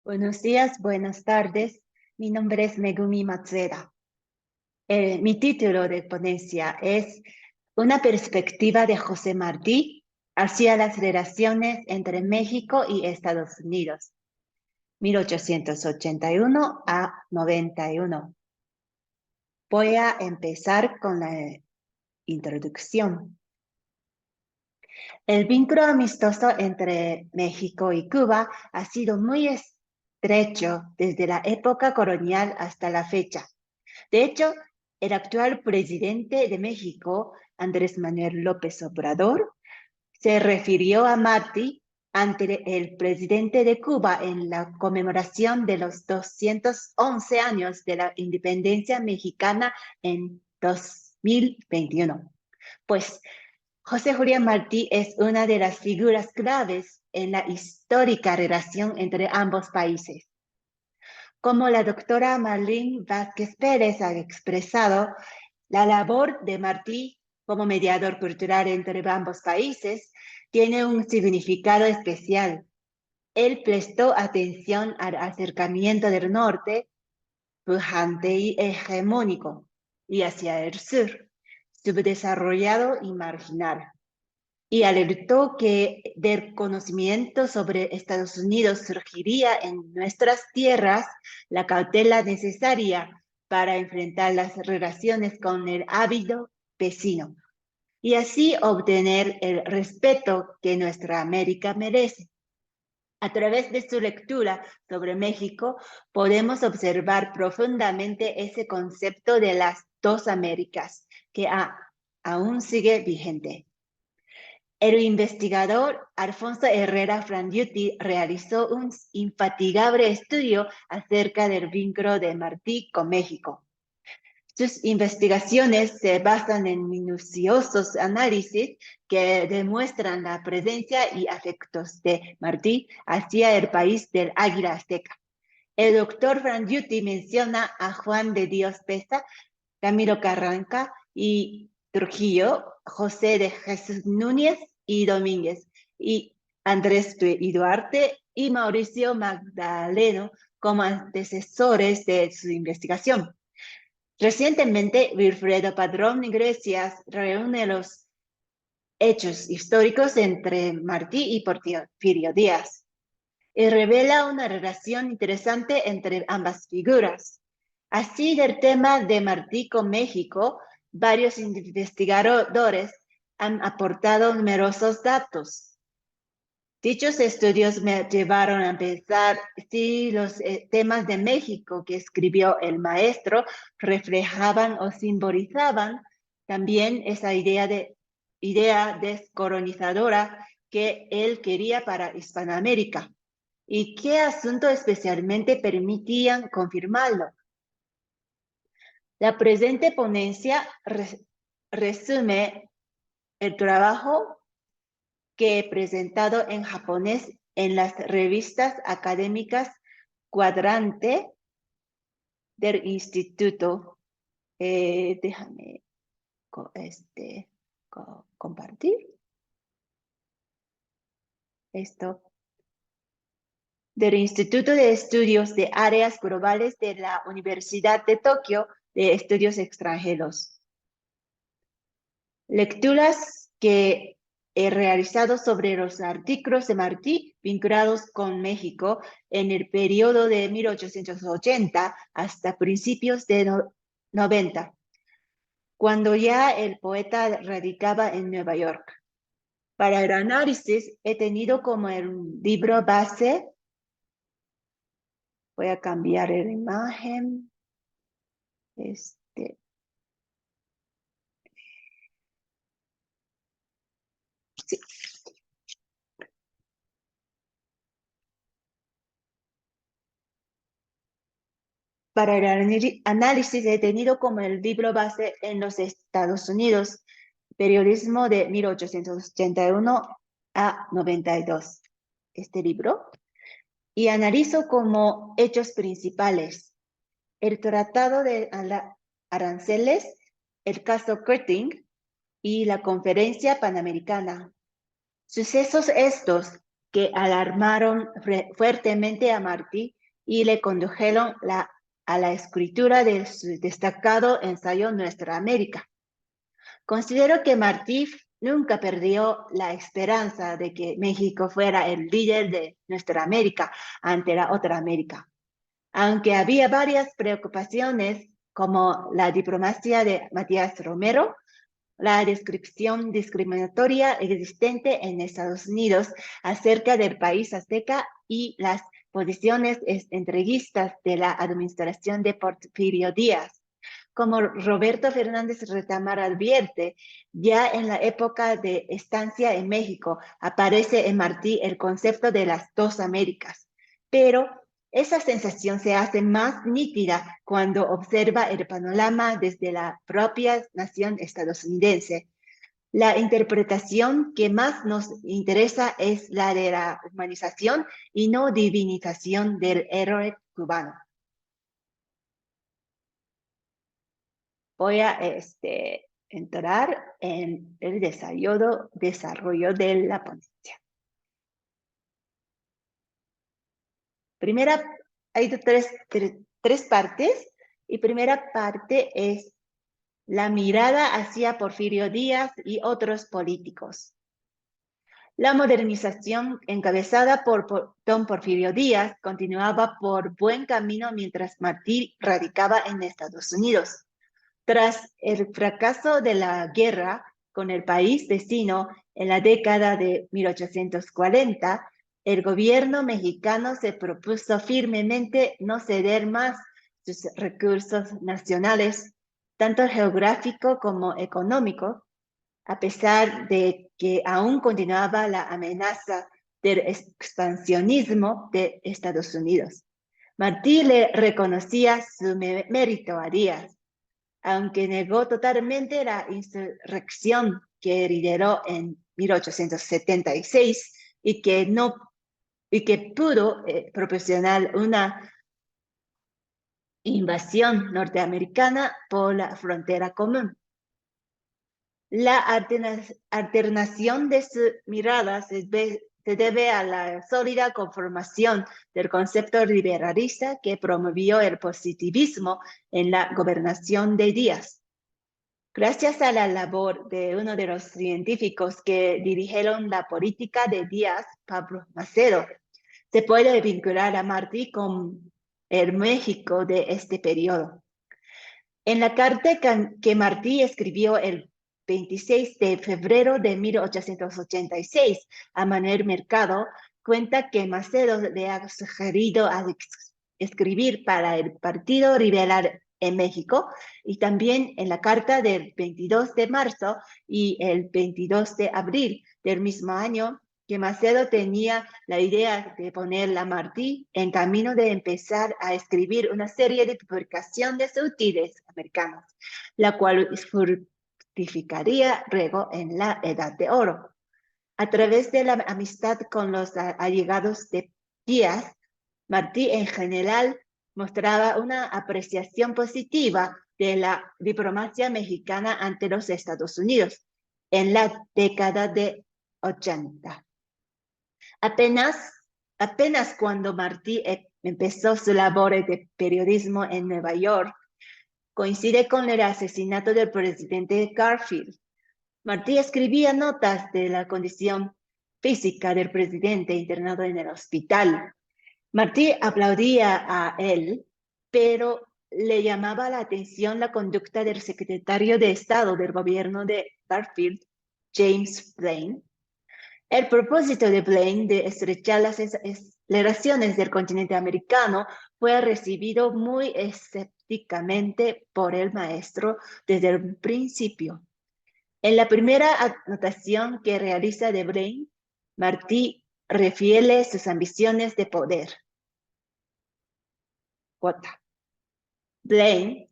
Buenos días, buenas tardes. Mi nombre es Megumi Matsueda. Mi título de ponencia es Una perspectiva de José Martí hacia las relaciones entre México y Estados Unidos, 1881 a 91. Voy a empezar con la introducción. El vínculo amistoso entre México y Cuba ha sido muy estrecho desde la época colonial hasta la fecha. De hecho, el actual presidente de México, Andrés Manuel López Obrador, se refirió a Martí ante el presidente de Cuba en la conmemoración de los 211 años de la independencia mexicana en 2021. Pues José Julián Martí es una de las figuras claves en la histórica relación entre ambos países. Como la doctora Marlene Vázquez Pérez ha expresado, la labor de Martí como mediador cultural entre ambos países tiene un significado especial. Él prestó atención al acercamiento del norte, pujante y hegemónico, y hacia el sur, subdesarrollado y marginal, y alertó que del conocimiento sobre Estados Unidos surgiría en nuestras tierras la cautela necesaria para enfrentar las relaciones con el ávido vecino y así obtener el respeto que nuestra América merece. A través de su lectura sobre México, podemos observar profundamente ese concepto de las dos Américas que aún sigue vigente. El investigador Alfonso Herrera Frangiuti realizó un infatigable estudio acerca del vínculo de Martí con México. Sus investigaciones se basan en minuciosos análisis que demuestran la presencia y afectos de Martí hacia el país del águila azteca. El doctor Frangiuti menciona a Juan de Dios Peza, Camilo Carranca y Trujillo, José de Jesús Núñez y Domínguez, y Andrés y Duarte y Mauricio Magdaleno como antecesores de su investigación. Recientemente, Wilfredo Padrón Iglesias reúne los hechos históricos entre Martí y Porfirio Díaz y revela una relación interesante entre ambas figuras. Así, del tema de Martí con México, varios investigadores han aportado numerosos datos. Dichos estudios me llevaron a pensar si los temas de México que escribió el maestro reflejaban o simbolizaban también esa idea descolonizadora que él quería para Hispanoamérica y qué asunto especialmente permitían confirmarlo. La presente ponencia resume el trabajo que he presentado en japonés en las revistas académicas Cuadrante del Instituto. Déjame compartir esto. Del Instituto de Estudios de Áreas Globales de la Universidad de Tokio de Estudios Extranjeros. Lecturas que he realizado sobre los artículos de Martí vinculados con México en el periodo de 1880 hasta principios de 90, cuando ya el poeta radicaba en Nueva York. Para el análisis he tenido como el libro base, voy a cambiar la imagen, sí. Para el análisis he tenido como el libro base en los Estados Unidos, periodismo de 1881 a 92, este libro, y analizo como hechos principales el Tratado de Aranceles, el caso Curtin y la Conferencia Panamericana. Sucesos estos que alarmaron fuertemente a Martí y le condujeron a la escritura de su destacado ensayo Nuestra América. Considero que Martí nunca perdió la esperanza de que México fuera el líder de Nuestra América ante la otra América. Aunque había varias preocupaciones, como la diplomacia de Matías Romero, la descripción discriminatoria existente en Estados Unidos acerca del país azteca y las posiciones entreguistas de la administración de Porfirio Díaz. Como Roberto Fernández Retamar advierte, ya en la época de estancia en México aparece en Martí el concepto de las dos Américas, pero esa sensación se hace más nítida cuando observa el panorama desde la propia nación estadounidense. La interpretación que más nos interesa es la de la humanización y no divinización del héroe cubano. Voy a entrar en el desarrollo de la ponencia. Primera, hay tres partes, y primera parte es la mirada hacia Porfirio Díaz y otros políticos. La modernización encabezada por don Porfirio Díaz continuaba por buen camino mientras Martí radicaba en Estados Unidos. Tras el fracaso de la guerra con el país vecino en la década de 1840, el gobierno mexicano se propuso firmemente no ceder más sus recursos nacionales, tanto geográfico como económico, a pesar de que aún continuaba la amenaza del expansionismo de Estados Unidos. Martí le reconocía su mérito a Díaz, aunque negó totalmente la insurrección que lideró en 1876 y que pudo proporcionar una invasión norteamericana por la frontera común. La alternación de su mirada se debe a la sólida conformación del concepto liberalista que promovió el positivismo en la gobernación de Díaz. Gracias a la labor de uno de los científicos que dirigieron la política de Díaz, Pablo Macedo, se puede vincular a Martí con el México de este periodo. En la carta que Martí escribió el 26 de febrero de 1886 a Manuel Mercado, cuenta que Macedo le ha sugerido escribir para el Partido Liberal en México, y también en la carta del 22 de marzo y el 22 de abril del mismo año, que Macedo tenía la idea de poner a Martí en camino de empezar a escribir una serie de publicaciones útiles americanas, la cual fructificaría luego en la Edad de Oro. A través de la amistad con los allegados de Díaz, Martí en general mostraba una apreciación positiva de la diplomacia mexicana ante los Estados Unidos en la década de 80. Apenas cuando Martí empezó su labor de periodismo en Nueva York, coincide con el asesinato del presidente Garfield. Martí escribía notas de la condición física del presidente internado en el hospital. Martí aplaudía a él, pero le llamaba la atención la conducta del secretario de Estado del gobierno de Garfield, James Blaine. El propósito de Blaine de estrechar las relaciones del continente americano fue recibido muy escépticamente por el maestro desde el principio. En la primera anotación que realiza de Blaine, Martí refiere sus ambiciones de poder. J. Blaine,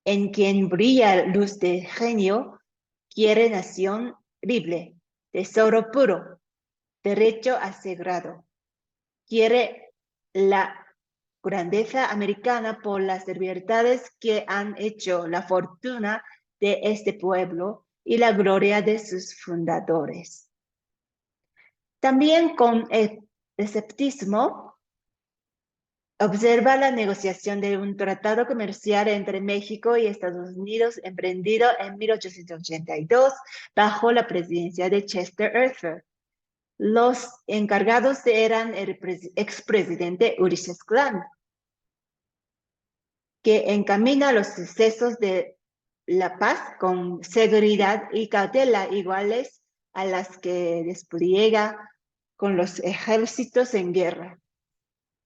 en quien brilla luz de genio, quiere nación libre, tesoro puro, derecho asegurado. Quiere la grandeza americana por las libertades que han hecho la fortuna de este pueblo y la gloria de sus fundadores. También con el escepticismo Observa la negociación de un tratado comercial entre México y Estados Unidos emprendido en 1882 bajo la presidencia de Chester Arthur. Los encargados eran el expresidente Ulysses Grant, que encamina los sucesos de la paz con seguridad y cautela iguales a las que despliega con los ejércitos en guerra.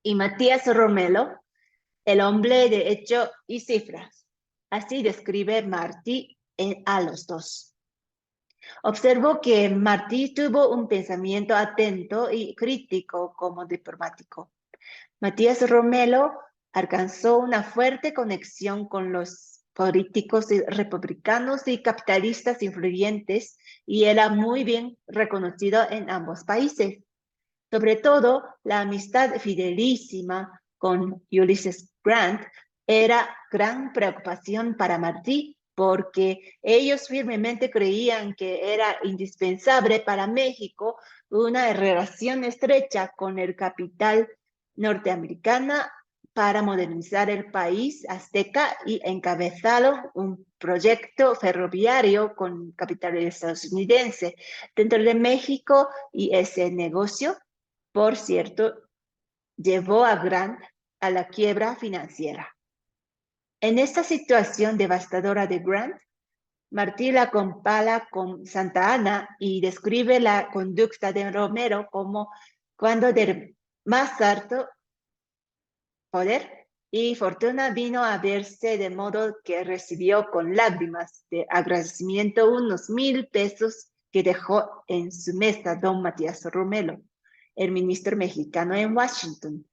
Y Matías Romelo, el hombre de hecho y cifras. Así describe Martí a los dos. Observó que Martí tuvo un pensamiento atento y crítico como diplomático. Matías Romelo alcanzó una fuerte conexión con los políticos republicanos y capitalistas influyentes y era muy bien reconocido en ambos países. Sobre todo, la amistad fidelísima con Ulysses Grant era gran preocupación para Martí porque ellos firmemente creían que era indispensable para México una relación estrecha con el capital norteamericana para modernizar el país azteca y encabezaron un proyecto ferroviario con capital estadounidense dentro de México y ese negocio, por cierto, llevó a Grant a la quiebra financiera. En esta situación devastadora de Grant, Martí la compara con Santa Anna y describe la conducta de Romero como cuando del más alto poder y fortuna vino a verse de modo que recibió con lágrimas de agradecimiento unos 1,000 pesos que dejó en su mesa don Matías Romero, el ministro mexicano en Washington,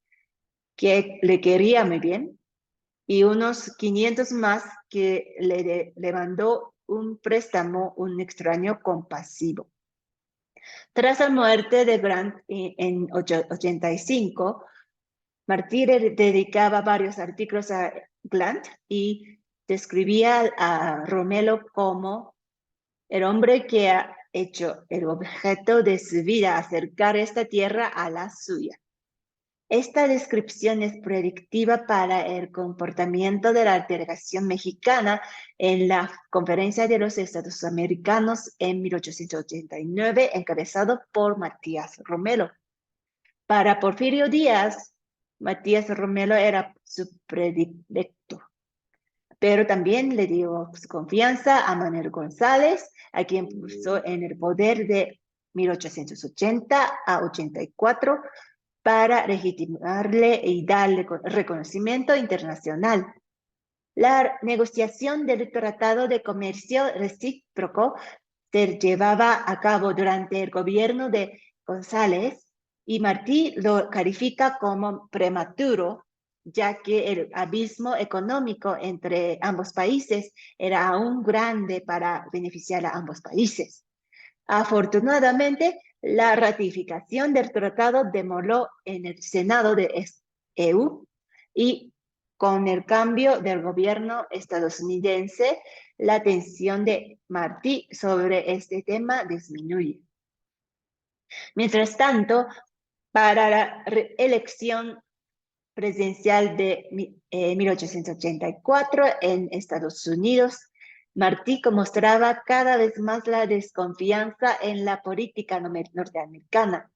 que le quería muy bien, y unos 500 más que le mandó un préstamo, un extraño compasivo. Tras la muerte de Grant en 85, Martí dedicaba varios artículos a Grant y describía a Romelo como el hombre que ha hecho el objeto de su vida acercar esta tierra a la suya. Esta descripción es predictiva para el comportamiento de la delegación mexicana en la Conferencia de los Estados Americanos en 1889, encabezado por Matías Romero. Para Porfirio Díaz, Matías Romero era su predilecto, pero también le dio su confianza a Manuel González, a quien puso en el poder de 1880 a 84 para legitimarle y darle reconocimiento internacional. La negociación del Tratado de Comercio Recíproco se llevaba a cabo durante el gobierno de González y Martí lo califica como prematuro, ya que el abismo económico entre ambos países era aún grande para beneficiar a ambos países. Afortunadamente, la ratificación del tratado demoró en el Senado de EU y con el cambio del gobierno estadounidense, la tensión de Martí sobre este tema disminuye. Mientras tanto, para la elección presidencial de 1884 en Estados Unidos, Martí mostraba cada vez más la desconfianza en la política norteamericana.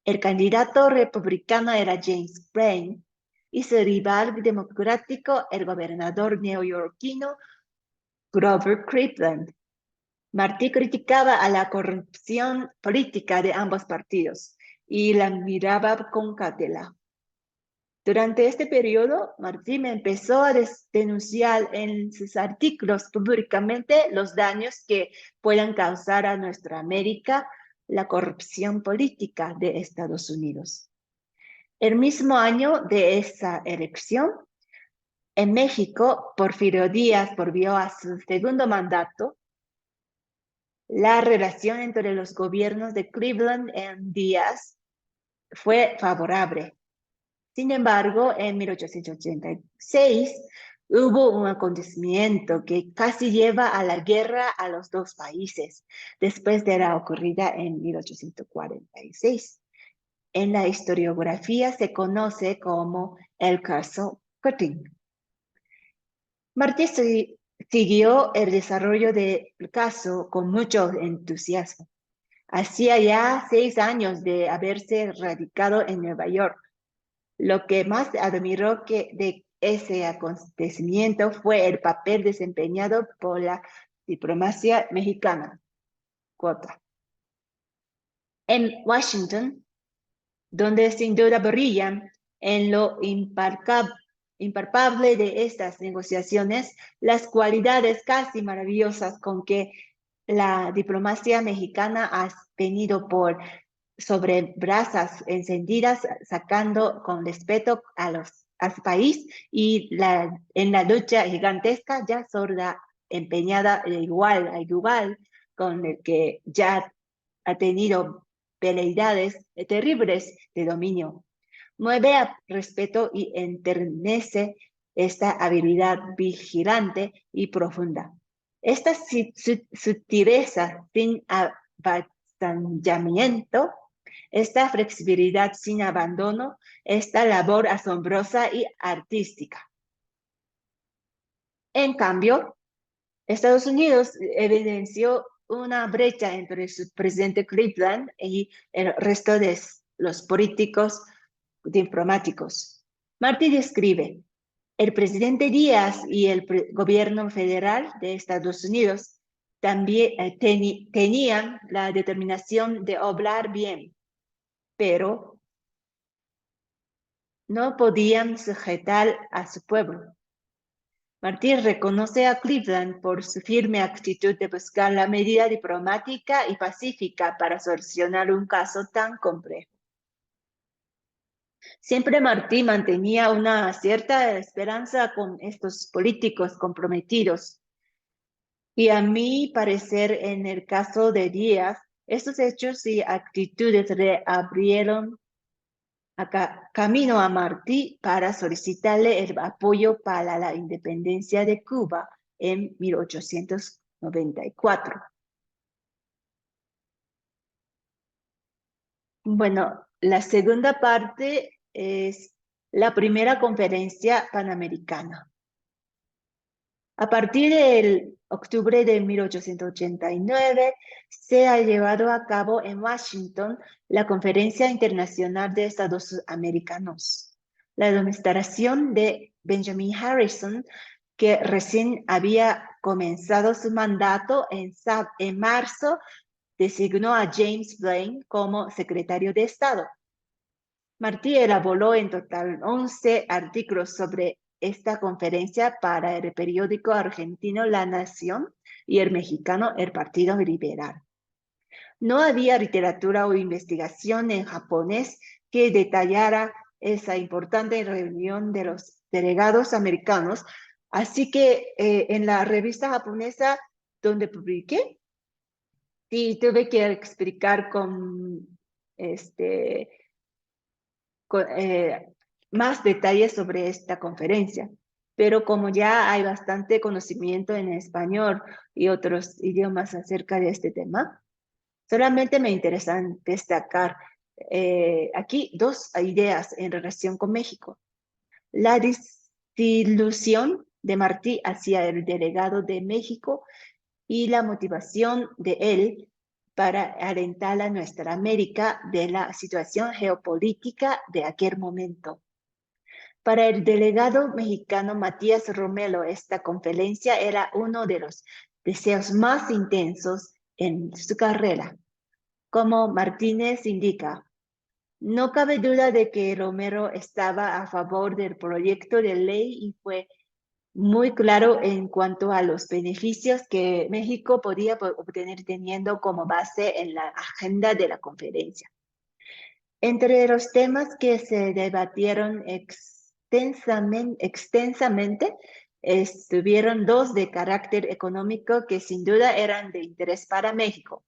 El candidato republicano era James Blaine y su rival democrático, el gobernador neoyorquino Grover Cleveland. Martí criticaba a la corrupción política de ambos partidos y la miraba con cautela. Durante este periodo, Martí empezó a denunciar en sus artículos públicamente los daños que puedan causar a nuestra América la corrupción política de Estados Unidos. El mismo año de esa elección, en México, Porfirio Díaz volvió a su segundo mandato. La relación entre los gobiernos de Cleveland y Díaz fue favorable. Sin embargo, en 1886 hubo un acontecimiento que casi lleva a la guerra a los dos países, después de la ocurrida en 1846. en la historiografía se conoce como el caso Cutting. Martí siguió el desarrollo del caso con mucho entusiasmo. Hacía ya 6 años de haberse radicado en Nueva York. Lo que más admiró de ese acontecimiento fue el papel desempeñado por la diplomacia mexicana. Cuota. En Washington, donde sin duda brillan en lo impalpable de estas negociaciones las cualidades casi maravillosas con que la diplomacia mexicana ha venido por sobre brasas encendidas, sacando con respeto al país y en la lucha gigantesca ya sorda, empeñada de igual a igual, con el que ya ha tenido peleidades terribles de dominio. Mueve a respeto y enternece esta habilidad vigilante y profunda. Esta sutileza sin avasallamiento, esta flexibilidad sin abandono, esta labor asombrosa y artística. En cambio, Estados Unidos evidenció una brecha entre su presidente Cleveland y el resto de los políticos diplomáticos. Martí describe, el presidente Díaz y el gobierno federal de Estados Unidos también tenían la determinación de obrar bien, pero no podían sujetar a su pueblo. Martí reconoce a Cleveland por su firme actitud de buscar la medida diplomática y pacífica para solucionar un caso tan complejo. Siempre Martí mantenía una cierta esperanza con estos políticos comprometidos. Y a mi parecer, en el caso de Díaz, estos hechos y actitudes le abrieron camino a Martí para solicitarle el apoyo para la independencia de Cuba en 1894. Bueno, la segunda parte es la primera conferencia panamericana. A partir del octubre de 1889, se ha llevado a cabo en Washington la Conferencia Internacional de Estados Americanos. La administración de Benjamin Harrison, que recién había comenzado su mandato en marzo, designó a James Blaine como secretario de Estado. Martí elaboró en total 11 artículos sobre esta conferencia para el periódico argentino La Nación y el mexicano El Partido Liberal. No había literatura o investigación en japonés que detallara esa importante reunión de los delegados americanos, así que en la revista japonesa donde publiqué, sí tuve que explicar con más detalles sobre esta conferencia. Pero como ya hay bastante conocimiento en español y otros idiomas acerca de este tema, solamente me interesa destacar aquí 2 ideas en relación con México. La desilusión de Martí hacia el delegado de México y la motivación de él para alentar a nuestra América de la situación geopolítica de aquel momento. Para el delegado mexicano Matías Romero, esta conferencia era uno de los deseos más intensos en su carrera. Como Martínez indica, no cabe duda de que Romero estaba a favor del proyecto de ley y fue muy claro en cuanto a los beneficios que México podía obtener teniendo como base en la agenda de la conferencia. Entre los temas que se debatieron extensamente estuvieron 2 de carácter económico que sin duda eran de interés para México.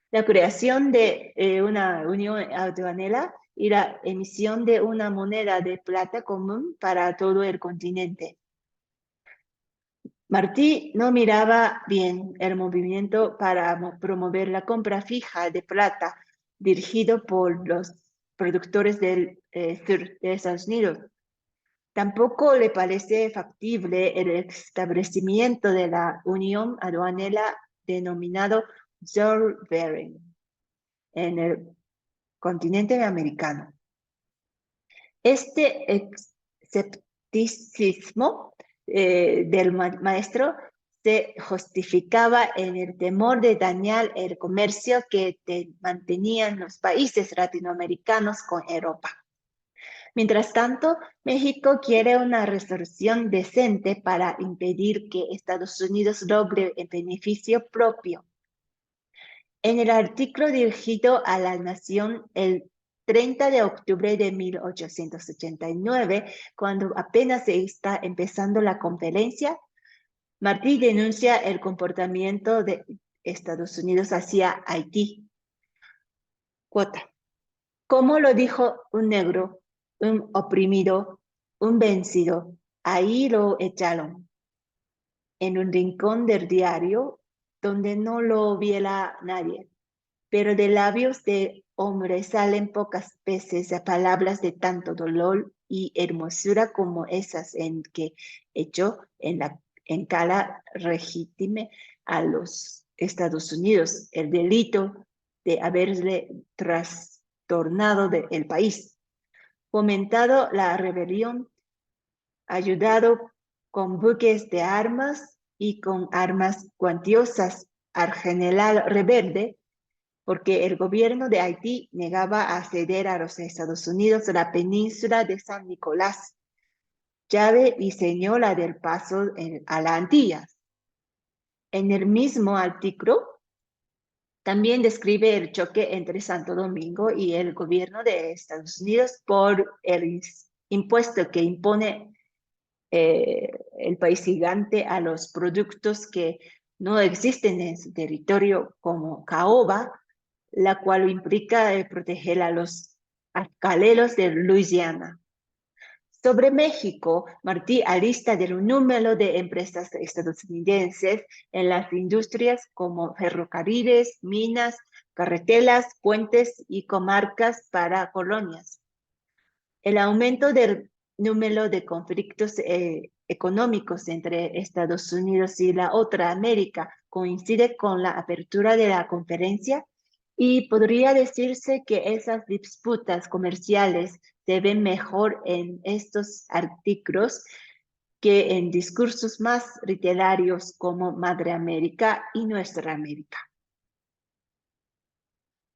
La creación de una unión aduanera y la emisión de una moneda de plata común para todo el continente. Martí no miraba bien el movimiento para promover la compra fija de plata dirigido por los productores del sur de Estados Unidos. Tampoco le parece factible el establecimiento de la unión aduanera denominado Zollverein en el continente americano. Este escepticismo del maestro se justificaba en el temor de dañar el comercio que mantenían los países latinoamericanos con Europa. Mientras tanto, México quiere una resolución decente para impedir que Estados Unidos logre el beneficio propio. En el artículo dirigido a la Nación el 30 de octubre de 1889, cuando apenas se está empezando la conferencia, Martí denuncia el comportamiento de Estados Unidos hacia Haití. Cuota. Como lo dijo un negro, un oprimido, un vencido, ahí lo echaron, en un rincón del diario donde no lo viera nadie. Pero de labios de hombre salen pocas veces palabras de tanto dolor y hermosura como esas en que echó en cara legítima a los Estados Unidos el delito de haberle trastornado el país, fomentado la rebelión, ayudado con buques de armas y con armas cuantiosas al general rebelde, porque el gobierno de Haití negaba a ceder a los Estados Unidos la península de San Nicolás, llave y señora del paso a las Antillas. En el mismo artículo, también describe el choque entre Santo Domingo y el gobierno de Estados Unidos por el impuesto que impone el país gigante a los productos que no existen en su territorio, como caoba, la cual implica proteger a los alcaleros de Luisiana. Sobre México, Martí alista un número de empresas estadounidenses en las industrias como ferrocarriles, minas, carreteras, puentes y comarcas para colonias. El aumento del número de conflictos económicos entre Estados Unidos y la otra América coincide con la apertura de la conferencia y podría decirse que esas disputas comerciales se ven mejor en estos artículos que en discursos más literarios como Madre América y Nuestra América.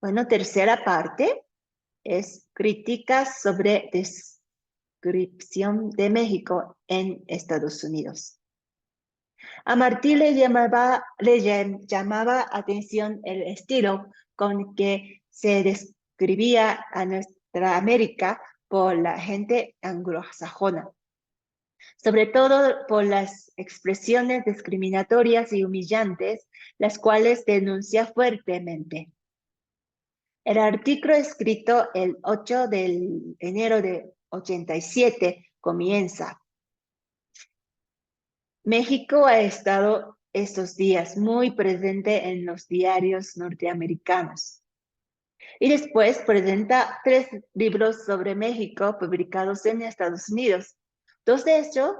Bueno, tercera parte es críticas sobre descripción de México en Estados Unidos. A Martí le llamaba atención el estilo con que se describía a nuestra América por la gente anglosajona, sobre todo por las expresiones discriminatorias y humillantes, las cuales denuncia fuertemente. El artículo escrito el 8 de enero de 87 comienza: México ha estado estos días muy presente en los diarios norteamericanos. Y después presenta 3 libros sobre México publicados en Estados Unidos. 2 de ellos,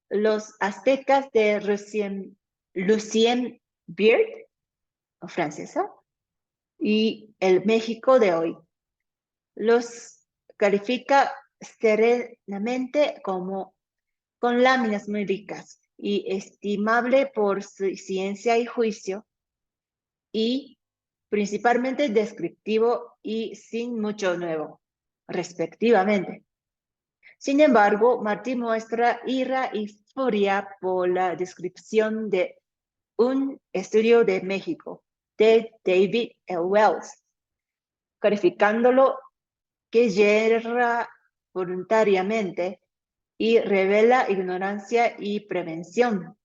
Los aztecas de Lucien Beard, o francesa, y El México de hoy. Los califica serenamente como con láminas muy ricas y estimable por su ciencia y juicio, y principalmente descriptivo y sin mucho nuevo, respectivamente. Sin embargo, Martí muestra ira y furia por la descripción de un estudio de México de David L. Wells, calificándolo que yerra voluntariamente y revela ignorancia y prevención,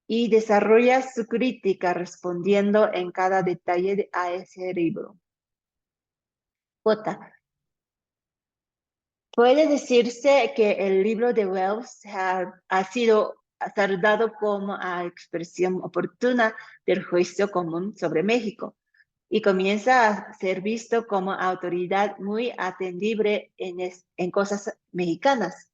y desarrolla su crítica respondiendo en cada detalle a ese libro. J. Puede decirse que el libro de Wells ha sido saludado como a expresión oportuna del juicio común sobre México, y comienza a ser visto como autoridad muy atendible en cosas mexicanas.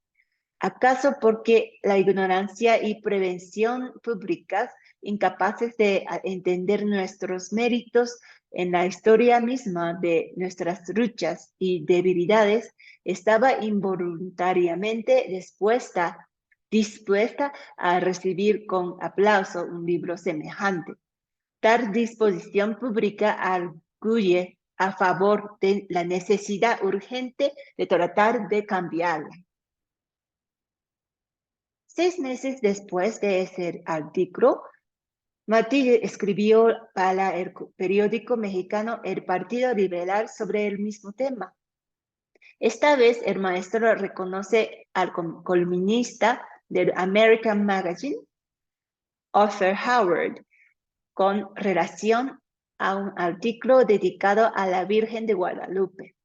¿Acaso porque la ignorancia y prevención públicas, incapaces de entender nuestros méritos en la historia misma de nuestras luchas y debilidades, estaba involuntariamente dispuesta a recibir con aplauso un libro semejante? Tal disposición pública arguye a favor de la necesidad urgente de tratar de cambiarla. 6 meses después de ese artículo, Martí escribió para el periódico mexicano El Partido Liberal sobre el mismo tema. Esta vez el maestro reconoce al columnista del American Magazine, Arthur Howard, con relación a un artículo dedicado a la Virgen de Guadalupe.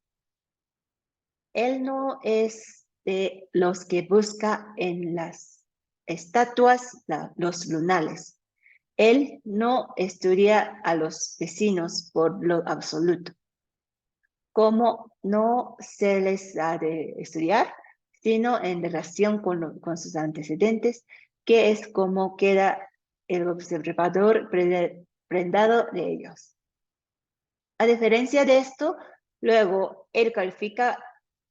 Él no es de los que busca en las estatuas los lunales. Él no estudia a los vecinos por lo absoluto. Como no se les ha de estudiar, sino en relación con sus antecedentes, que es como queda el observador prendado de ellos. A diferencia de esto, luego él califica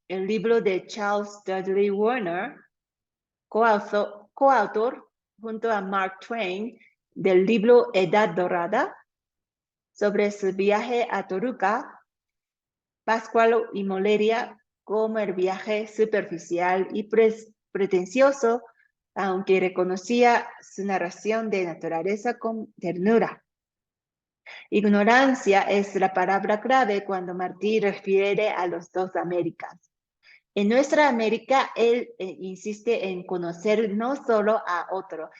el libro de Charles Dudley Warner, coautor junto a Mark Twain del libro Edad Dorada, sobre su viaje a Toluca, Pátzcuaro y Morelia, como el viaje superficial y pretencioso, aunque reconocía su narración de naturaleza con ternura. Ignorancia es la palabra clave cuando Martí refiere a los dos Américas. En nuestra América, él insiste en conocer no solo a otro,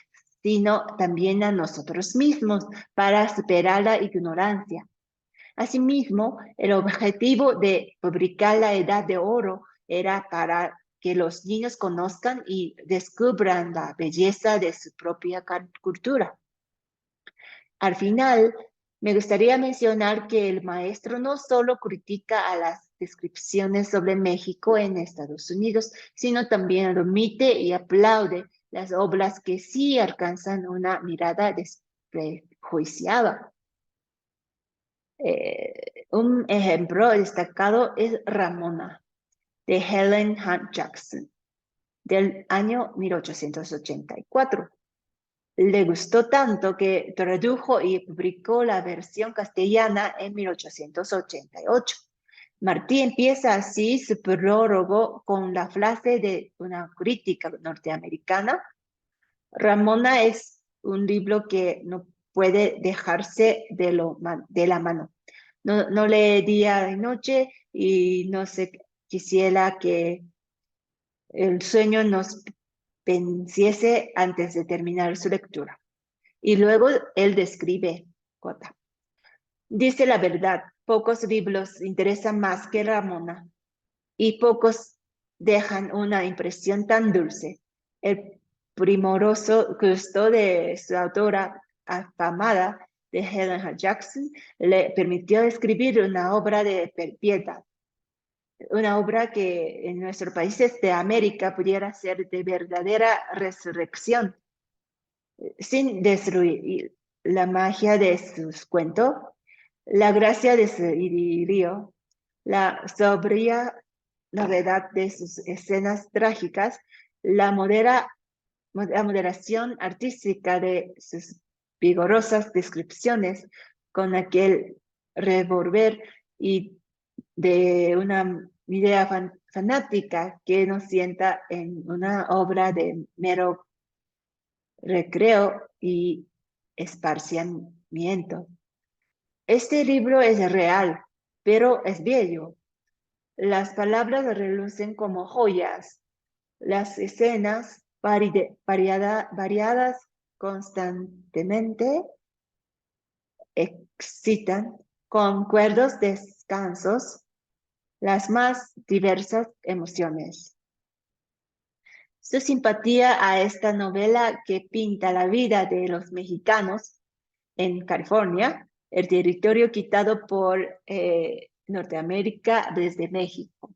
sino también a nosotros mismos para superar la ignorancia. Asimismo, el objetivo de publicar La Edad de Oro era para que los niños conozcan y descubran la belleza de su propia cultura. Al final, me gustaría mencionar que el maestro no solo critica a las descripciones sobre México en Estados Unidos, sino también omite y aplaude las obras que sí alcanzan una mirada desprejuiciada. Un ejemplo destacado es Ramona, de Helen Hunt Jackson, del año 1884. Le gustó tanto que tradujo y publicó la versión castellana en 1888. Martí empieza así su prólogo con la frase de una crítica norteamericana: Ramona es un libro que no puede dejarse de la mano. No lee día y noche y no se quisiera que el sueño nos venciese antes de terminar su lectura. Y luego él describe, Cota. Dice la verdad, pocos libros interesan más que Ramona y pocos dejan una impresión tan dulce. El primoroso gusto de su autora afamada, de Helen Hunt Jackson, le permitió escribir una obra de piedad, una obra que en nuestros países de América pudiera ser de verdadera resurrección, sin destruir la magia de sus cuentos, la gracia de su idilio, la sobria novedad de sus escenas trágicas, la moderación artística de sus vigorosas descripciones, con aquel revolver y de una idea fanática que nos sienta en una obra de mero recreo y esparcimiento. Este libro es real, pero es bello. Las palabras relucen como joyas. Las escenas variadas constantemente excitan con cuerdos descansos las más diversas emociones. Su simpatía a esta novela que pinta la vida de los mexicanos en California el territorio quitado por Norteamérica desde México.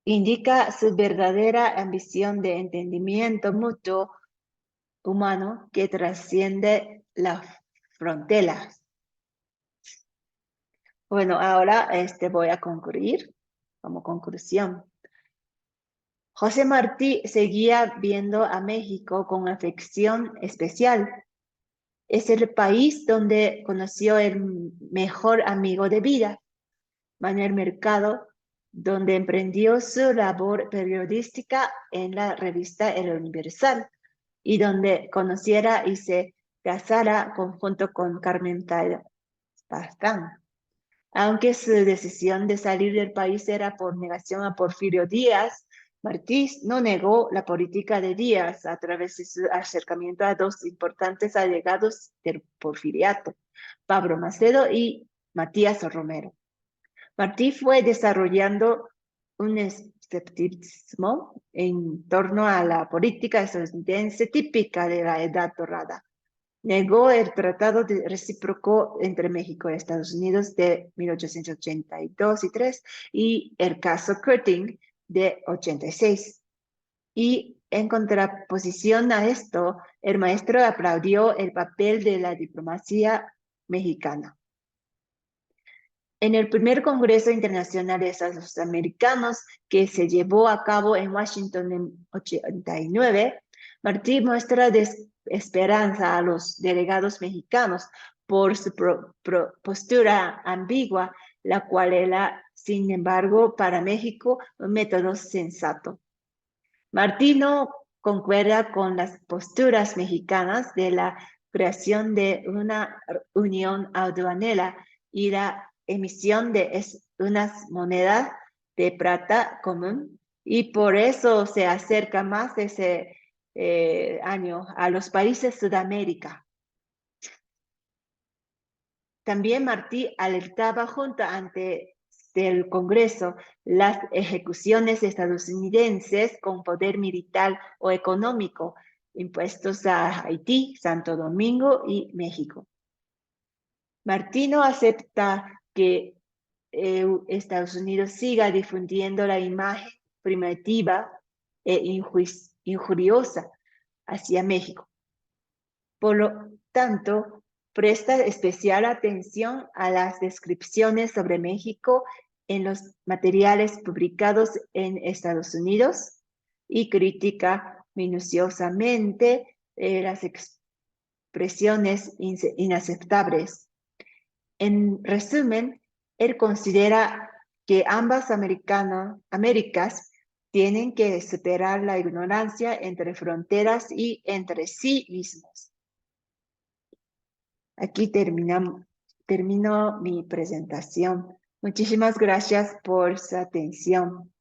Indica su verdadera ambición de entendimiento mutuo humano que trasciende las fronteras. Bueno, ahora voy a concluir como conclusión. José Martí seguía viendo a México con afección especial. Es el país donde conoció el mejor amigo de vida, Manuel Mercado, donde emprendió su labor periodística en la revista El Universal y donde conociera y se casara junto con Carmen Pastán. Aunque su decisión de salir del país era por negación a Porfirio Díaz, Martí no negó la política de Díaz a través de su acercamiento a dos importantes allegados del porfiriato, Pablo Macedo y Matías Romero. Martí fue desarrollando un escepticismo en torno a la política estadounidense típica de la Edad Dorada. Negó el Tratado Recíproco entre México y Estados Unidos de 1882 y 3 y el caso Curtin de 86. Y en contraposición a esto, el maestro aplaudió el papel de la diplomacia mexicana. En el primer Congreso Internacional de Estados Americanos, que se llevó a cabo en Washington en 89, Martí muestra esperanza a los delegados mexicanos por su postura ambigua, la cual era, sin embargo, para México un método sensato. Martí no concuerda con las posturas mexicanas de la creación de una unión aduanera y la emisión de unas monedas de plata común, y por eso se acerca más ese año a los países de Sudamérica. También Martí alertaba junto ante el Congreso las ejecuciones estadounidenses con poder militar o económico impuestos a Haití, Santo Domingo y México. Martí no acepta que Estados Unidos siga difundiendo la imagen primitiva e injuriosa hacia México. Por lo tanto, presta especial atención a las descripciones sobre México en los materiales publicados en Estados Unidos y critica minuciosamente las expresiones inaceptables. En resumen, él considera que ambas Américas tienen que superar la ignorancia entre fronteras y entre sí mismos. Aquí termino mi presentación. Muchísimas gracias por su atención.